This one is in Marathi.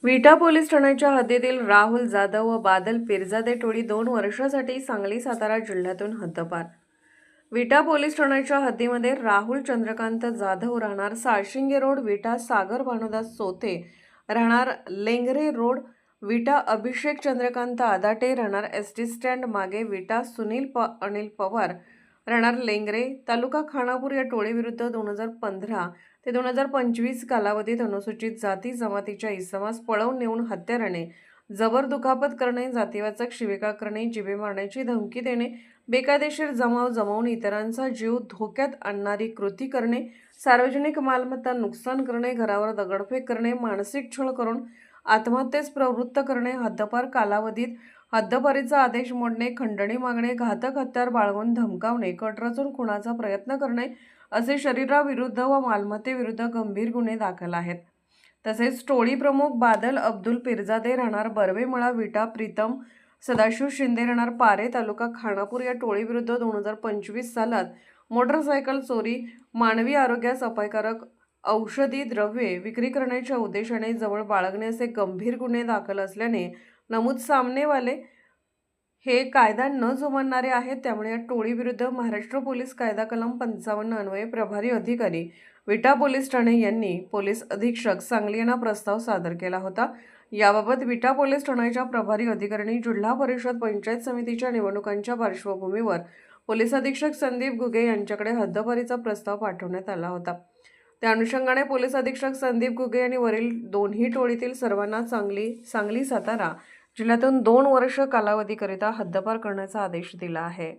विटा पोलीस ठाण्याच्या हद्दीतील राहुल जाधव व बादल पिरजादे टोळी 2 वर्षासाठी सांगली सातारा जिल्ह्यातून हद्दपार। विटा पोलीस ठाण्याच्या हद्दीमध्ये राहुल चंद्रकांत जाधव राहणार साळशिंगे रोड विटा, सागर भानुदास सोते राहणार लेंगरे रोड विटा, अभिषेक चंद्रकांत आदाटे राहणार एसटी स्टँड मागे विटा, सुनील अनिल पवार राहणार लेंगरे तालुका खानापूर या टोळीविरुद्ध 2015 ते 2025 कालावधीत अनुसूचित जाती जमातीच्या इसमास पळवून नेऊन हत्याराने जबर दुखापत करणे, जातीवाचक शिवीगाळ करणे, जिवे मारण्याची धमकी देणे, बेकायदेशीर जमाव जमवून इतरांचा जीव धोक्यात आणणारी कृती करणे, सार्वजनिक मालमत्ता नुकसान करणे, घरावर दगडफेक करणे, मानसिक छळ करून आत्महत्येस प्रवृत्त करणे, हद्दपार कालावधीत हद्दपारीचा आदेश मोडणे, खंडणी मागणे, घातक हत्यार बाळगून धमकावणे, कट रचून खुनाचा प्रयत्न करणे असे शरीराविरुद्ध व मालमत्तेविरुद्ध गंभीर गुन्हे दाखल आहेत। तसेच टोळी प्रमुख बादल अब्दुल पिरजादे राहणार बर्वेमळा विटा, प्रीतम सदाशिव शिंदे राहणार पारे तालुका खानापूर या टोळीविरुद्ध 2025 सालात मोटरसायकल चोरी, मानवी आरोग्यास अपायकारक औषधी द्रव्ये विक्री करण्याच्या उद्देशाने जवळ बाळगणे असे गंभीर गुन्हे दाखल असल्याने नमूद सामनेवाले हे कायदा न जुमानणारे आहेत। त्यामुळे या टोळीविरुद्ध महाराष्ट्र पोलीस कायदा कलम 55 अन्वये प्रभारी अधिकारी विटा पोलीस ठाणे यांनी पोलीस अधीक्षक सांगली यांना प्रस्ताव सादर केला होता। याबाबत विटा पोलीस ठाण्याच्या प्रभारी अधिकाऱ्यांनी जिल्हा परिषद पंचायत समितीच्या निवडणुकांच्या पार्श्वभूमीवर पोलीस अधीक्षक संदीप घुगे यांच्याकडे हद्दपारीचा प्रस्ताव पाठवण्यात आला होता। त्या अनुषंगाने पोलीस अधीक्षक संदीप घुगे यांनी वरील दोन्ही टोळीतील सर्वांना सांगली सातारा जिल्ह्यातून 2 वर्ष कालावधीकरिता हद्दपार करण्याचा आदेश दिला आहे।